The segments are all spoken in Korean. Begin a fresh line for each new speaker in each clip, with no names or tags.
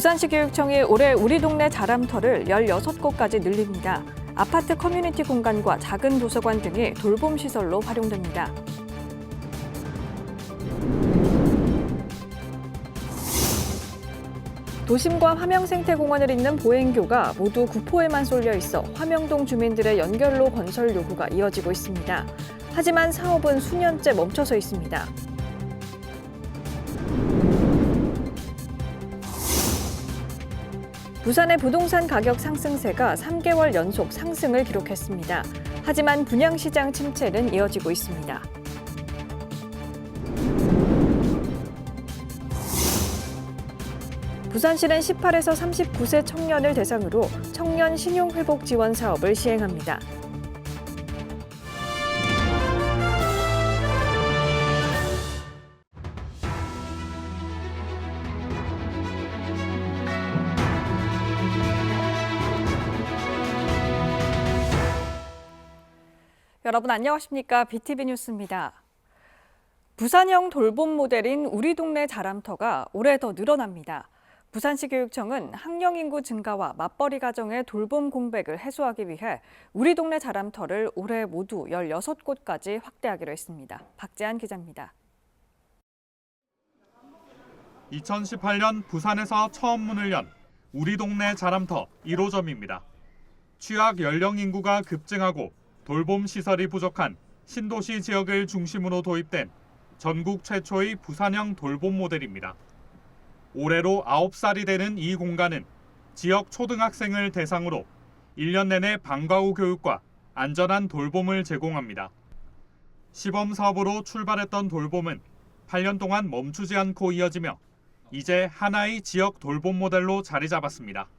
부산시교육청이 올해 우리 동네 자람터를 16곳까지 늘립니다. 아파트 커뮤니티 공간과 작은 도서관 등이 돌봄 시설로 활용됩니다. 도심과 화명생태공원을 잇는 보행교가 모두 구포에만 쏠려 있어 화명동 주민들의 연결로 건설 요구가 이어지고 있습니다. 하지만 사업은 수년째 멈춰서 있습니다. 부산의 부동산 가격 상승세가 3개월 연속 상승을 기록했습니다. 하지만 분양시장 침체는 이어지고 있습니다. 부산시는 18에서 39세 청년을 대상으로 청년 신용회복 지원 사업을 시행합니다. 여러분 안녕하십니까? BTV 뉴스입니다. 부산형 돌봄 모델인 우리 동네 자람터가 올해 더 늘어납니다. 부산시 교육청은 학령 인구 증가와 맞벌이 가정의 돌봄 공백을 해소하기 위해 우리 동네 자람터를 올해 모두 16곳까지 확대하기로 했습니다. 박재한 기자입니다.
2018년 부산에서 처음 문을 연 우리 동네 자람터 1호점입니다. 취약 연령 인구가 급증하고 돌봄 시설이 부족한 신도시 지역을 중심으로 도입된 전국 최초의 부산형 돌봄 모델입니다. 올해로 9살이 되는 이 공간은 지역 초등학생을 대상으로 1년 내내 방과 후 교육과 안전한 돌봄을 제공합니다. 시범 사업으로 출발했던 돌봄은 8년 동안 멈추지 않고 이어지며 이제 하나의 지역 돌봄 모델로 자리 잡았습니다.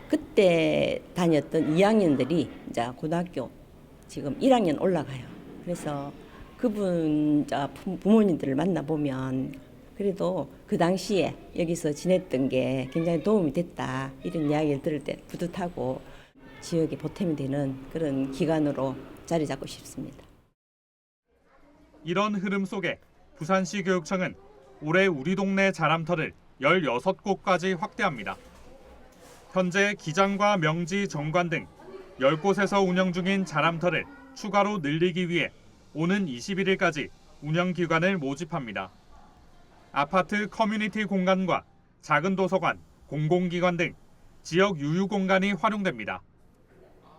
그때 다녔던 2학년들이 이제 고등학교 지금 1학년 올라가요. 그래서 그분 부모님들을 만나보면 그래도 그 당시에 여기서 지냈던 게 굉장히 도움이 됐다. 이런 이야기를 들을 때 뿌듯하고 지역에 보탬이 되는 그런 기관으로 자리 잡고 싶습니다.
이런 흐름 속에 부산시 교육청은 올해 우리 동네 자람터를 16곳까지 확대합니다. 현재 기장과 명지, 정관 등 10곳에서 운영 중인 자람터를 추가로 늘리기 위해 오는 21일까지 운영기관을 모집합니다. 아파트 커뮤니티 공간과 작은 도서관, 공공기관 등 지역 유휴 공간이 활용됩니다.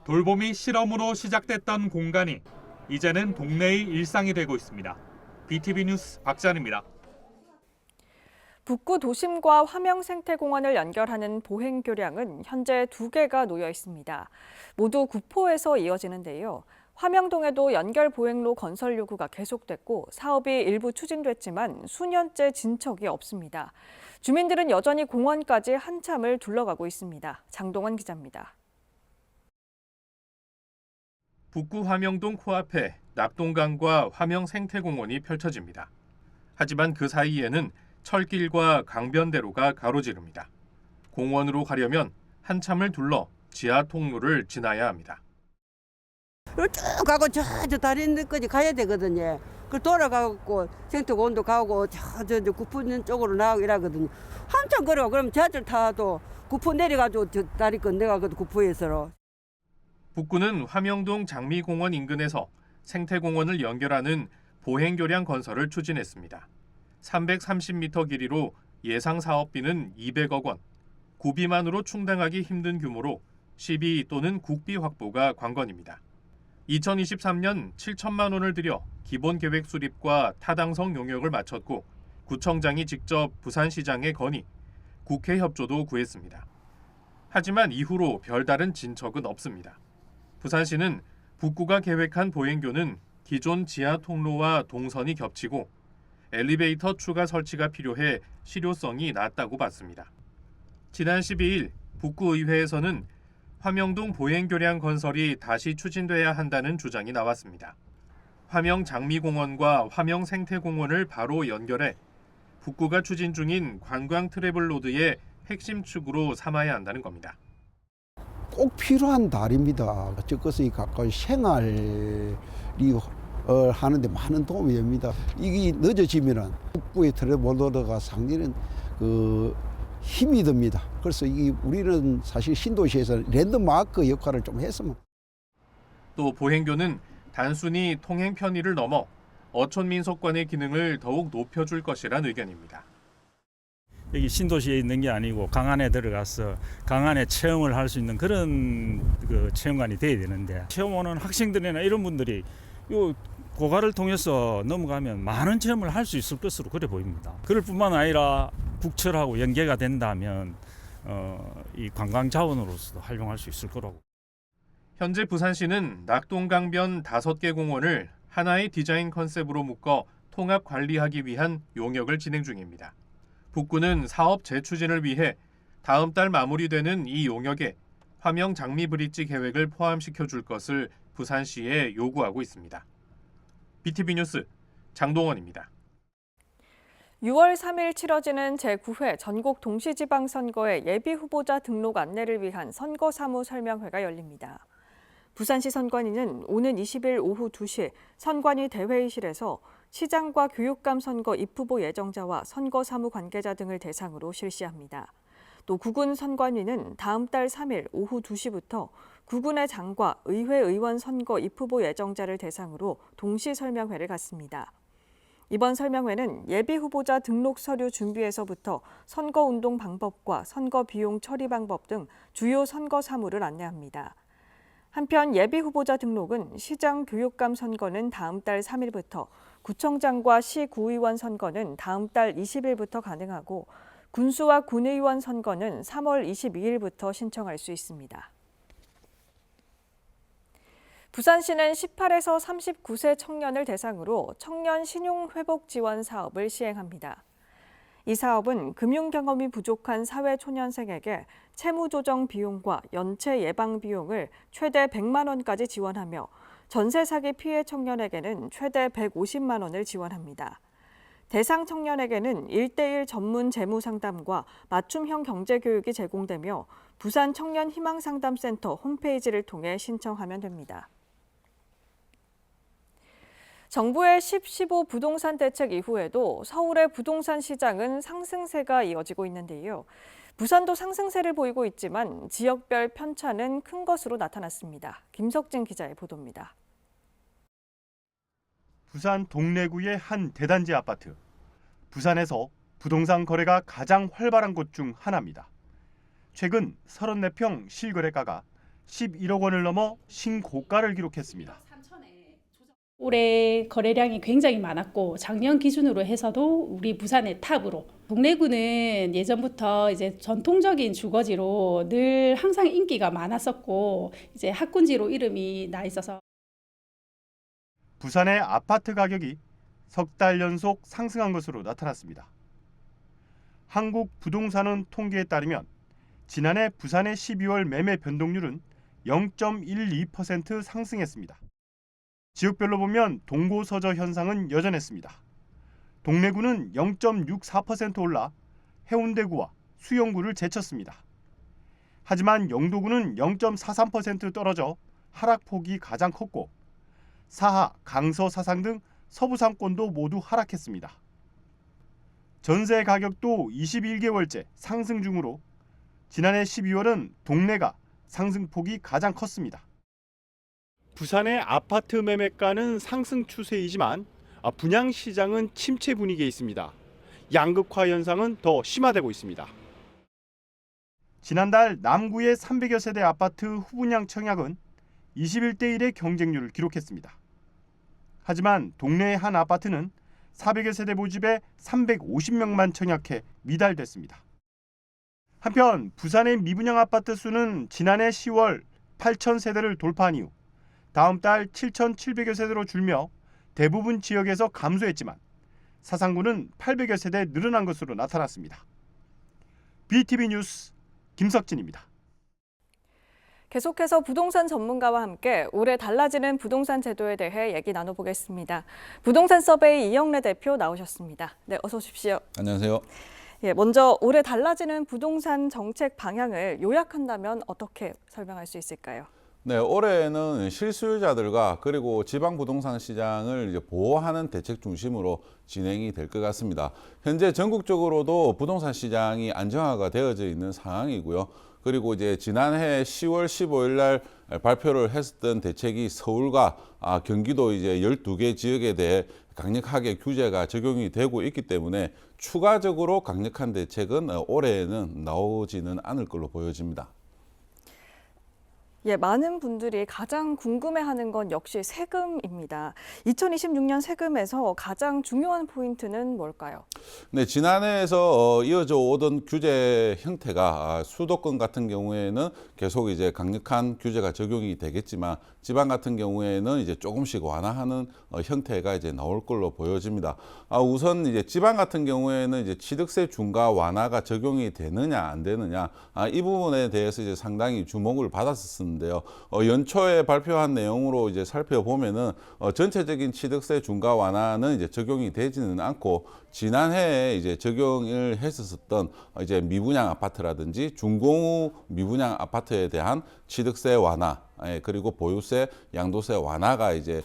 돌봄이 실험으로 시작됐던 공간이 이제는 동네의 일상이 되고 있습니다. BTV 뉴스 박재한입니다.
북구 도심과 화명생태공원을 연결하는 보행교량은 현재 2개가 놓여 있습니다. 모두 구포에서 이어지는데요. 화명동에도 연결 보행로 건설 요구가 계속됐고 사업이 일부 추진됐지만 수년째 진척이 없습니다. 주민들은 여전히 공원까지 한참을 둘러가고 있습니다. 장동원 기자입니다.
북구 화명동 코앞에 낙동강과 화명생태공원이 펼쳐집니다. 하지만 그 사이에는 철길과 강변대로가 가로지릅니다. 공원으로 가려면 한참을 둘러 지하 통로를 지나야 합니다.
쭉 가고 저 다리 끝까지 가야 되거든요. 그 돌아가고 생태공원도 가고 저 구포 쪽으로 나가고 이러거든요. 한참 걸어. 그럼 지하철 타도 구포 내려가지고 저 다리 건너가거든 구포에서.
북구는 화명동 장미공원 인근에서 생태공원을 연결하는 보행교량 건설을 추진했습니다. 330m 길이로 예상 사업비는 200억 원, 구비만으로 충당하기 힘든 규모로 시비 또는 국비 확보가 관건입니다. 2023년 7천만 원을 들여 기본 계획 수립과 타당성 용역을 마쳤고 구청장이 직접 부산시장에 건의, 국회 협조도 구했습니다. 하지만 이후로 별다른 진척은 없습니다. 부산시는 북구가 계획한 보행교는 기존 지하 통로와 동선이 겹치고 엘리베이터 추가 설치가 필요해 실효성이 낮다고 봤습니다. 지난 12일 북구의회에서는 화명동 보행교량 건설이 다시 추진돼야 한다는 주장이 나왔습니다. 화명 장미공원과 화명 생태공원을 바로 연결해 북구가 추진 중인 관광 트래블로드의 핵심 축으로 삼아야 한다는 겁니다.
꼭 필요한 다리입니다. 저것이 가까운 생활이 하는데 많은 도움이 됩니다. 이게 늦어지면은 북구의 트래블로드가 상당히 힘이 듭니다. 그래서 우리는 사실 신도시에서 랜드마크 역할을 좀 했으면.
또 보행교는 단순히 통행 편의를 넘어 어촌 민속관의 기능을 더욱 높여줄 것이란 의견입니다.
여기 신도시에 있는 게 아니고 강안에 들어가서 강안에 체험을 할 수 있는 그런 체험관이 돼야 되는데, 체험 오는 학생들이나 이런 분들이 요 고가를 통해서 넘어가면 많은 체험을 할 수 있을 것으로 그래 보입니다. 그럴 뿐만 아니라 국철하고 연계가 된다면 이 관광 자원으로서도 활용할 수 있을 거라고.
현재 부산시는 낙동강변 5개 공원을 하나의 디자인 컨셉으로 묶어 통합 관리하기 위한 용역을 진행 중입니다. 북구는 사업 재추진을 위해 다음 달 마무리되는 이 용역에 화명 장미 브릿지 계획을 포함시켜 줄 것을 부산시에 요구하고 있습니다. BTV 뉴스 장동원입니다.
6월 3일 치러지는 제9회 전국 동시지방선거의 예비후보자 등록 안내를 위한 선거사무 설명회가 열립니다. 부산시 선관위는 오는 20일 오후 2시 선관위 대회의실에서 시장과 교육감 선거 입후보 예정자와 선거사무 관계자 등을 대상으로 실시합니다. 또 구군 선관위는 다음 달 3일 오후 2시부터 구군의 장과 의회 의원 선거 입후보 예정자를 대상으로 동시 설명회를 갖습니다. 이번 설명회는 예비후보자 등록 서류 준비에서부터 선거운동 방법과 선거 비용 처리 방법 등 주요 선거 사무를 안내합니다. 한편 예비후보자 등록은 시장 교육감 선거는 다음 달 3일부터, 구청장과 시구의원 선거는 다음 달 20일부터 가능하고 군수와 군의원 선거는 3월 22일부터 신청할 수 있습니다. 부산시는 18에서 39세 청년을 대상으로 청년 신용회복 지원 사업을 시행합니다. 이 사업은 금융 경험이 부족한 사회초년생에게 채무조정 비용과 연체 예방 비용을 최대 100만 원까지 지원하며 전세 사기 피해 청년에게는 최대 150만 원을 지원합니다. 대상 청년에게는 1:1 전문 재무 상담과 맞춤형 경제 교육이 제공되며 부산 청년 희망상담센터 홈페이지를 통해 신청하면 됩니다. 정부의 10.15 부동산 대책 이후에도 서울의 부동산 시장은 상승세가 이어지고 있는데요. 부산도 상승세를 보이고 있지만 지역별 편차는 큰 것으로 나타났습니다. 김석진 기자의 보도입니다.
부산 동래구의 한 대단지 아파트. 부산에서 부동산 거래가 가장 활발한 곳 중 하나입니다. 최근 34평 실거래가가 11억 원을 넘어 신고가를 기록했습니다.
올해 거래량이 굉장히 많았고 작년 기준으로 해서도 우리 부산의 탑으로, 동래구는 예전부터 이제 전통적인 주거지로 늘 항상 인기가 많았었고 이제 학군지로 이름이 나 있어서
부산의 아파트 가격이 석 달 연속 상승한 것으로 나타났습니다. 한국부동산원 통계에 따르면 지난해 부산의 12월 매매 변동률은 0.12% 상승했습니다. 지역별로 보면 동고서저 현상은 여전했습니다. 동래구는 0.64% 올라 해운대구와 수영구를 제쳤습니다. 하지만 영도구는 0.43% 떨어져 하락폭이 가장 컸고 사하, 강서, 사상 등 서부 상권도 모두 하락했습니다. 전세 가격도 21개월째 상승 중으로 지난해 12월은 동래가 상승폭이 가장 컸습니다. 부산의 아파트 매매가는 상승 추세이지만 분양 시장은 침체 분위기에 있습니다. 양극화 현상은 더 심화되고 있습니다. 지난달 남구의 300여 세대 아파트 후분양 청약은 21대 1의 경쟁률을 기록했습니다. 하지만 동래의 한 아파트는 400여 세대 모집에 350명만 청약해 미달됐습니다. 한편 부산의 미분양 아파트 수는 지난해 10월 8,000세대를 돌파한 이후 다음 달 7,700여 세대로 줄며 대부분 지역에서 감소했지만 사상구는 800여 세대 늘어난 것으로 나타났습니다. BTV 뉴스 김석진입니다.
계속해서 부동산 전문가와 함께 올해 달라지는 부동산 제도에 대해 얘기 나눠보겠습니다. 부동산 서베이 이영래 대표 나오셨습니다. 네, 어서 오십시오.
안녕하세요.
예, 먼저 올해 달라지는 부동산 정책 방향을 요약한다면 어떻게 설명할 수 있을까요?
네, 올해는 실수요자들과 그리고 지방 부동산 시장을 이제 보호하는 대책 중심으로 진행이 될 것 같습니다. 현재 전국적으로도 부동산 시장이 안정화가 되어져 있는 상황이고요. 그리고 이제 지난해 10월 15일 날 발표를 했었던 대책이 서울과 경기도 이제 12개 지역에 대해 강력하게 규제가 적용이 되고 있기 때문에 추가적으로 강력한 대책은 올해에는 나오지는 않을 걸로 보여집니다.
예, 많은 분들이 가장 궁금해하는 건 역시 세금입니다. 2026년 세금에서 가장 중요한 포인트는 뭘까요?
네, 지난해에서 이어져 오던 규제 형태가 수도권 같은 경우에는 계속 이제 강력한 규제가 적용이 되겠지만 지방 같은 경우에는 이제 조금씩 완화하는 형태가 이제 나올 걸로 보여집니다. 우선 이제 지방 같은 경우에는 이제 취득세 중과 완화가 적용이 되느냐 안 되느냐 이 부분에 대해서 이제 상당히 주목을 받았었습니다. 인데요. 연초에 발표한 내용으로 이제 살펴보면은 전체적인 취득세 중과 완화는 이제 적용이 되지는 않고 지난해에 이제 적용을 했었던 이제 미분양 아파트라든지 중공후 미분양 아파트에 대한 취득세 완화 그리고 보유세, 양도세 완화가 이제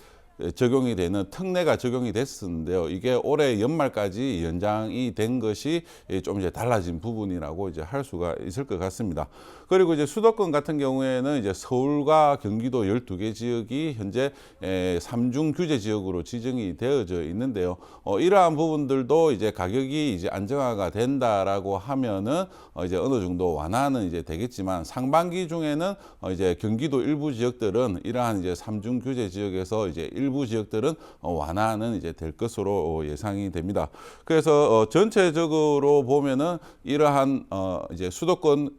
적용이 되는 특례가 적용이 됐었는데요. 이게 올해 연말까지 연장이 된 것이 좀 이제 달라진 부분이라고 이제 할 수가 있을 것 같습니다. 그리고 이제 수도권 같은 경우에는 이제 서울과 경기도 12개 지역이 현재 3중 규제 지역으로 지정이 되어져 있는데요. 이러한 부분들도 이제 가격이 이제 안정화가 된다라고 하면은 이제 어느 정도 완화는 이제 되겠지만 상반기 중에는 이제 경기도 일부 지역들은 이러한 이제 3중 규제 지역에서 이제 일부 지역들은 완화는 이제 될 것으로 예상이 됩니다. 그래서 전체적으로 보면은 이러한 이제 수도권은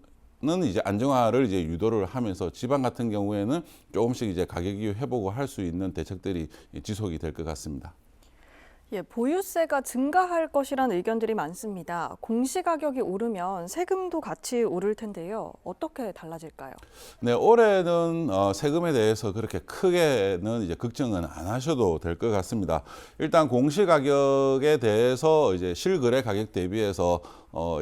이제 안정화를 이제 유도를 하면서 지방 같은 경우에는 조금씩 이제 가격이 회복을 할 수 있는 대책들이 지속이 될 것 같습니다.
예, 보유세가 증가할 것이라는 의견들이 많습니다. 공시가격이 오르면 세금도 같이 오를 텐데요. 어떻게 달라질까요?
네, 올해는 세금에 대해서 그렇게 크게는 이제 걱정은 안 하셔도 될 것 같습니다. 일단 공시가격에 대해서 이제 실거래 가격 대비해서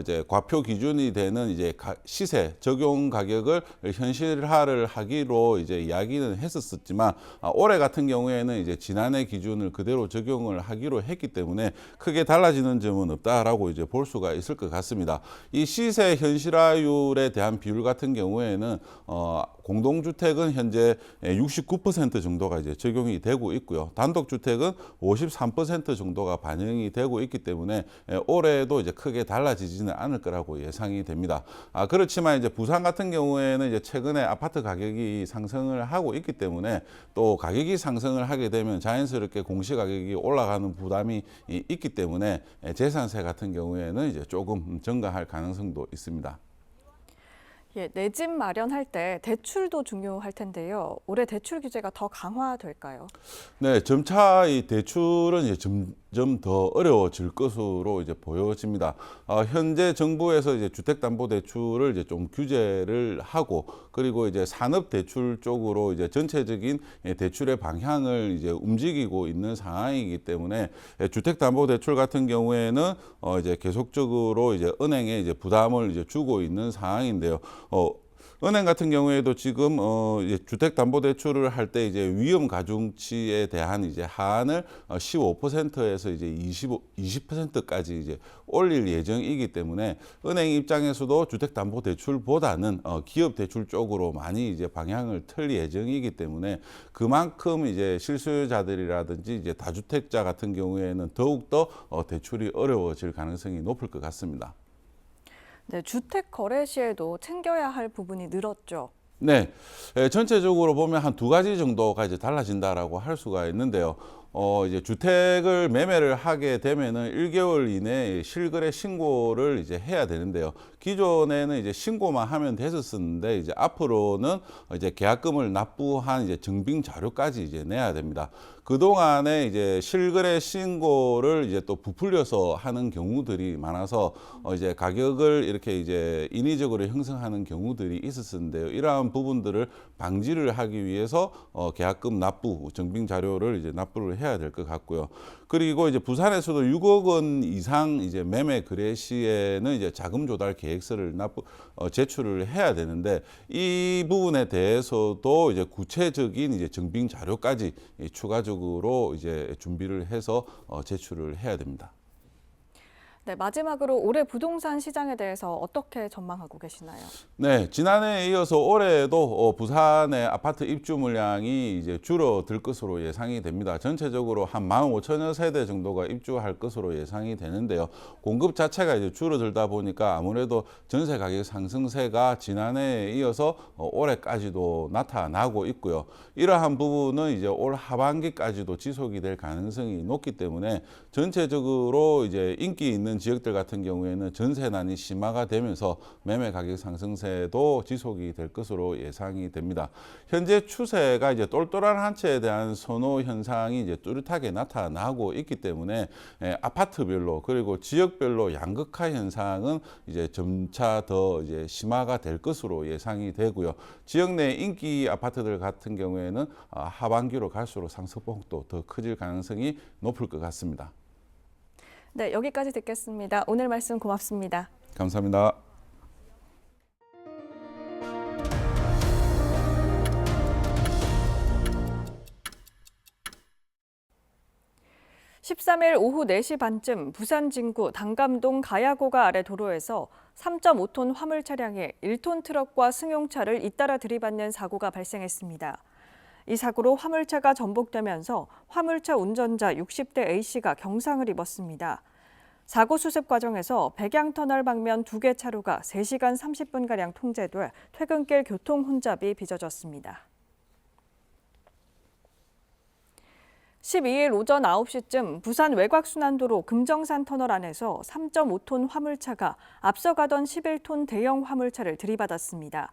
이제 과표 기준이 되는 이제 시세 적용 가격을 현실화를 하기로 이제 이야기는 했었지만 올해 같은 경우에는 이제 지난해 기준을 그대로 적용을 하기로 했기 때문에 크게 달라지는 점은 없다라고 이제 볼 수가 있을 것 같습니다. 이 시세 현실화율에 대한 비율 같은 경우에는 공동주택은 현재 69% 정도가 이제 적용이 되고 있고요. 단독주택은 53% 정도가 반영이 되고 있기 때문에 올해도 이제 크게 달라지지는 않을 거라고 예상이 됩니다. 그렇지만 이제 부산 같은 경우에는 이제 최근에 아파트 가격이 상승을 하고 있기 때문에 또 가격이 상승을 하게 되면 자연스럽게 공시가격이 올라가는 부담이 있기 때문에 재산세 같은 경우에는 이제 조금 증가할 가능성도 있습니다.
예, 내 집 마련할 때 대출도 중요할 텐데요. 올해 대출 규제가 더 강화될까요?
네, 점차 이 대출은 이제 점점 더 어려워질 것으로 이제 보여집니다. 현재 정부에서 이제 주택담보대출을 이제 좀 규제를 하고 그리고 이제 산업대출 쪽으로 이제 전체적인 대출의 방향을 이제 움직이고 있는 상황이기 때문에 주택담보대출 같은 경우에는 이제 계속적으로 이제 은행에 이제 부담을 이제 주고 있는 상황인데요. 은행 같은 경우에도 지금 이제 주택담보대출을 할 때 이제 위험 가중치에 대한 이제 하한을 15%에서 이제 20%까지 이제 올릴 예정이기 때문에 은행 입장에서도 주택담보대출보다는 기업대출 쪽으로 많이 이제 방향을 틀 예정이기 때문에 그만큼 이제 실수요자들이라든지 이제 다주택자 같은 경우에는 더욱더 대출이 어려워질 가능성이 높을 것 같습니다.
네, 주택 거래 시에도 챙겨야 할 부분이 늘었죠.
네, 전체적으로 보면 한 두 가지 정도가 이제 달라진다라고 할 수가 있는데요. 이제 주택을 매매를 하게 되면은 1개월 이내에 실거래 신고를 이제 해야 되는데요. 기존에는 이제 신고만 하면 됐었는데 이제 앞으로는 이제 계약금을 납부한 이제 증빙 자료까지 이제 내야 됩니다. 그동안에 이제 실거래 신고를 이제 또 부풀려서 하는 경우들이 많아서 이제 가격을 이렇게 이제 인위적으로 형성하는 경우들이 있었는데요. 이러한 부분들을 방지를 하기 위해서 계약금 납부, 증빙 자료를 이제 납부를 해야 될 것 같고요. 그리고 이제 부산에서도 6억 원 이상 이제 매매 거래 시에는 이제 자금 조달 계획서를 제출을 해야 되는데 이 부분에 대해서도 이제 구체적인 이제 증빙 자료까지 추가적으로 이제 준비를 해서 제출을 해야 됩니다.
네, 마지막으로 올해 부동산 시장에 대해서 어떻게 전망하고 계시나요?
네, 지난해에 이어서 올해도 부산의 아파트 입주 물량이 이제 줄어들 것으로 예상이 됩니다. 전체적으로 한 15,000여 세대 정도가 입주할 것으로 예상이 되는데요. 공급 자체가 이제 줄어들다 보니까 아무래도 전세 가격 상승세가 지난해에 이어서 올해까지도 나타나고 있고요. 이러한 부분은 이제 올 하반기까지도 지속이 될 가능성이 높기 때문에 전체적으로 이제 인기 있는 지역들 같은 경우에는 전세난이 심화가 되면서 매매 가격 상승세도 지속이 될 것으로 예상이 됩니다. 현재 추세가 이제 똘똘한 한 채에 대한 선호 현상이 이제 뚜렷하게 나타나고 있기 때문에 아파트별로 그리고 지역별로 양극화 현상은 이제 점차 더 이제 심화가 될 것으로 예상이 되고요. 지역 내 인기 아파트들 같은 경우에는 하반기로 갈수록 상승폭도 더 커질 가능성이 높을 것 같습니다.
네, 여기까지 듣겠습니다. 오늘 말씀 고맙습니다.
감사합니다.
(13일) 오후 4시 반쯤 부산 진구 당감동 가야고가 아래 도로에서 3.5톤 화물 차량이 1톤 트럭과 승용차를 잇따라 들이받는 사고가 발생했습니다. 이 사고로 화물차가 전복되면서 화물차 운전자 60대 A씨가 경상을 입었습니다. 사고 수습 과정에서 백양터널 방면 2개 차로가 3시간 30분가량 통제돼 퇴근길 교통 혼잡이 빚어졌습니다. 12일 오전 9시쯤 부산 외곽순환도로 금정산 터널 안에서 3.5톤 화물차가 앞서가던 11톤 대형 화물차를 들이받았습니다.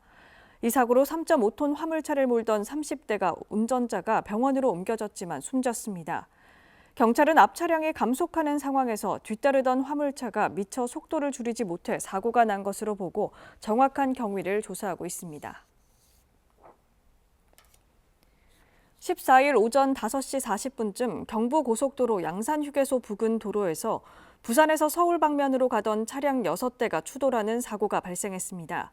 이 사고로 3.5톤 화물차를 몰던 30대가 운전자가 병원으로 옮겨졌지만 숨졌습니다. 경찰은 앞 차량이 감속하는 상황에서 뒤따르던 화물차가 미처 속도를 줄이지 못해 사고가 난 것으로 보고 정확한 경위를 조사하고 있습니다. 14일 오전 5시 40분쯤 경부고속도로 양산휴게소 부근 도로에서 부산에서 서울 방면으로 가던 차량 6대가 추돌하는 사고가 발생했습니다.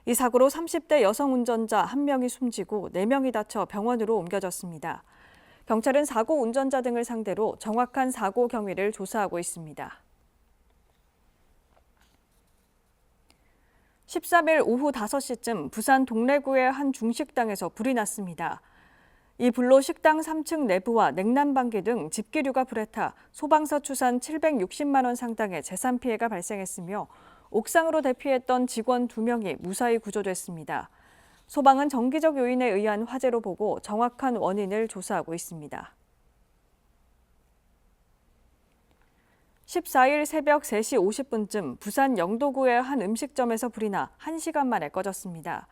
이 사고로 30대 여성 운전자 1명이 숨지고 4명이 다쳐 병원으로 옮겨졌습니다. 경찰은 사고 운전자 등을 상대로 정확한 사고 경위를 조사하고 있습니다. 13일 오후 5시쯤 부산 동래구의 한 중식당에서 불이 났습니다. 이 불로 식당 3층 내부와 냉난방기 등 집기류가 불에 타 소방서 추산 760만 원 상당의 재산 피해가 발생했으며 옥상으로 대피했던 직원 2명이 무사히 구조됐습니다. 소방은 정기적 요인에 의한 화재로 보고 정확한 원인을 조사하고 있습니다. 14일 새벽 3시 50분쯤 부산 영도구의 한 음식점에서 불이 나 1시간 만에 꺼졌습니다.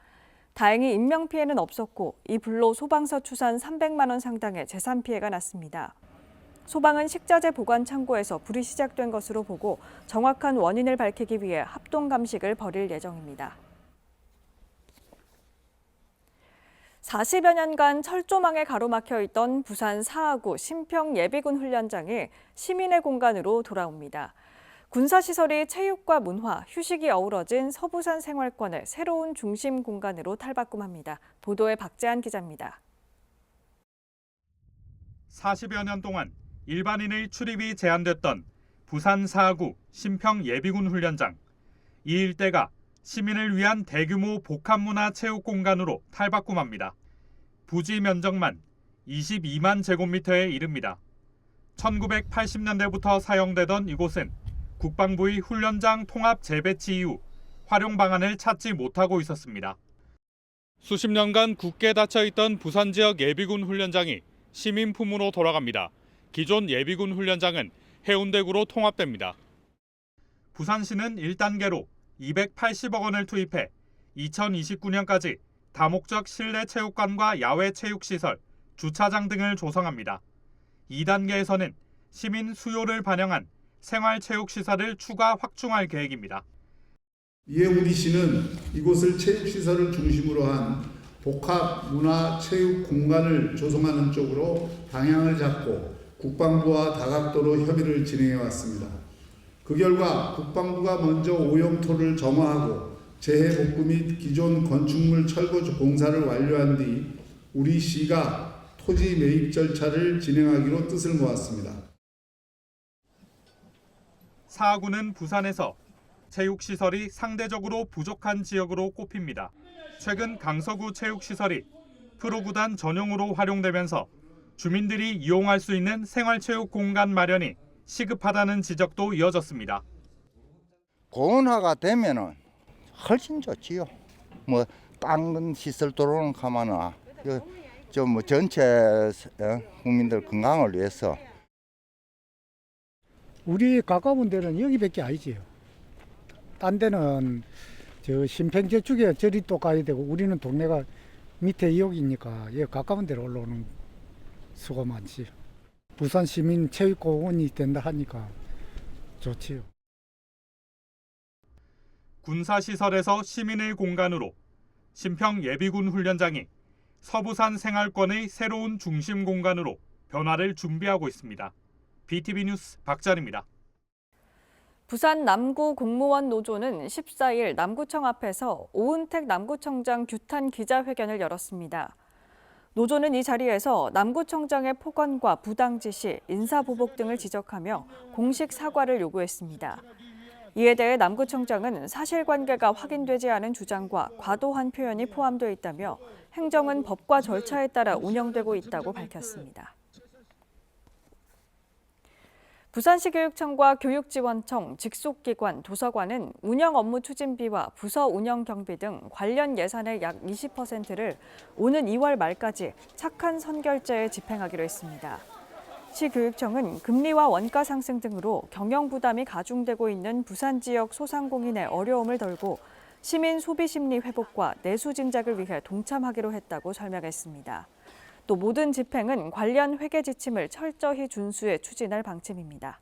다행히 인명피해는 없었고 이 불로 소방서 추산 300만 원 상당의 재산 피해가 났습니다. 소방은 식자재 보관 창고에서 불이 시작된 것으로 보고 정확한 원인을 밝히기 위해 합동 감식을 벌일 예정입니다. 40여 년간 철조망에 가로막혀 있던 부산 사하구 신평 예비군 훈련장이 시민의 공간으로 돌아옵니다. 군사시설이 체육과 문화, 휴식이 어우러진 서부산 생활권의 새로운 중심 공간으로 탈바꿈합니다. 보도에 박재한 기자입니다.
40여 년 동안 일반인의 출입이 제한됐던 부산 사하구 신평 예비군 훈련장. 이 일대가 시민을 위한 대규모 복합문화체육공간으로 탈바꿈합니다. 부지 면적만 22만 제곱미터에 이릅니다. 1980년대부터 사용되던 이곳은 국방부의 훈련장 통합 재배치 이후 활용 방안을 찾지 못하고 있었습니다. 수십 년간 굳게 닫혀있던 부산 지역 예비군 훈련장이 시민 품으로 돌아갑니다. 기존 예비군 훈련장은 해운대구로 통합됩니다. 부산시는 1단계로 280억 원을 투입해 2029년까지 다목적 실내 체육관과 야외 체육시설, 주차장 등을 조성합니다. 2단계에서는 시민 수요를 반영한 생활체육시설을 추가 확충할 계획입니다.
이에 우리시는 이곳을 체육시설을 중심으로 한 복합 문화 체육 공간을 조성하는 쪽으로 방향을 잡고 국방부와 다각도로 협의를 진행해 왔습니다. 그 결과 국방부가 먼저 오염토를 점화하고 재해복구 및 기존 건축물 철거 공사를 완료한 뒤 우리 시가 토지 매입 절차를 진행하기로 뜻을 모았습니다.
사구는 부산에서 체육시설이 상대적으로 부족한 지역으로 꼽힙니다. 최근 강서구 체육시설이 프로구단 전용으로 활용되면서 주민들이 이용할 수 있는 생활체육 공간 마련이 시급하다는 지적도 이어졌습니다.
고온화가 되면은 훨씬 좋지요. 뭐 빵 시설 들어오는 가면은 좀 전체 국민들 건강을 위해서.
우리 가까운 데는 여기밖에 아니지요. 딴 데는 저 심평저축에 저리 또 가야 되고 우리는 동네가 밑에 여기니까 여기 가까운 데로 올라오는 수가 많지요. 부산 시민 체육공원이 된다 하니까 좋지요.
군사시설에서 시민의 공간으로 신평 예비군 훈련장이 서부산 생활권의 새로운 중심 공간으로 변화를 준비하고 있습니다. BTV 뉴스 박찬입니다.
부산 남구 공무원 노조는 14일 남구청 앞에서 오은택 남구청장 규탄 기자회견을 열었습니다. 노조는 이 자리에서 남구청장의 폭언과 부당 지시, 인사보복 등을 지적하며 공식 사과를 요구했습니다. 이에 대해 남구청장은 사실관계가 확인되지 않은 주장과 과도한 표현이 포함되어 있다며 행정은 법과 절차에 따라 운영되고 있다고 밝혔습니다. 부산시 교육청과 교육지원청, 직속기관, 도서관은 운영 업무 추진비와 부서 운영 경비 등 관련 예산의 약 20%를 오는 2월 말까지 착한 선결제에 집행하기로 했습니다. 시 교육청은 금리와 원가 상승 등으로 경영 부담이 가중되고 있는 부산 지역 소상공인의 어려움을 덜고 시민 소비 심리 회복과 내수 진작을 위해 동참하기로 했다고 설명했습니다. 또 모든 집행은 관련 회계 지침을 철저히 준수해 추진할 방침입니다.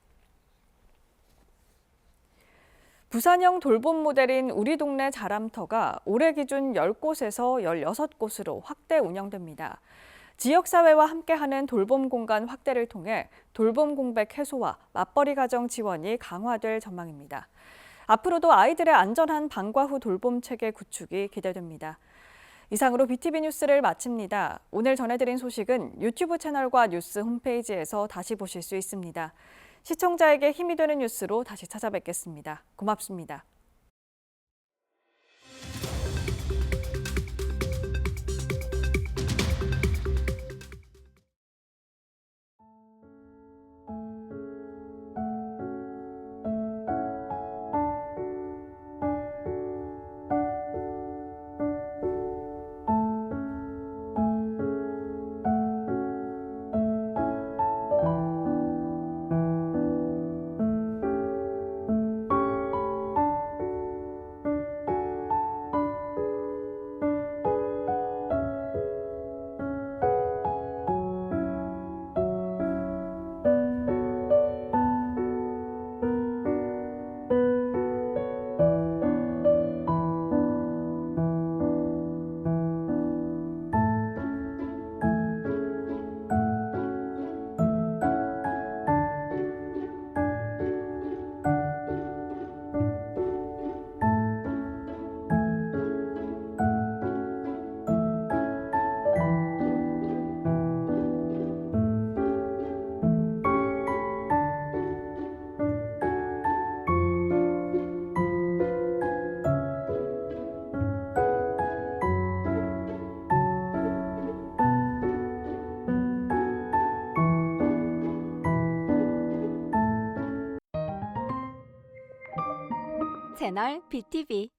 부산형 돌봄 모델인 우리 동네 자람터가 올해 기준 10곳에서 16곳으로 확대 운영됩니다. 지역사회와 함께하는 돌봄 공간 확대를 통해 돌봄 공백 해소와 맞벌이 가정 지원이 강화될 전망입니다. 앞으로도 아이들의 안전한 방과 후 돌봄 체계 구축이 기대됩니다. 이상으로 BTV 뉴스를 마칩니다. 오늘 전해드린 소식은 유튜브 채널과 뉴스 홈페이지에서 다시 보실 수 있습니다. 시청자에게 힘이 되는 뉴스로 다시 찾아뵙겠습니다. 고맙습니다.
채널 BTV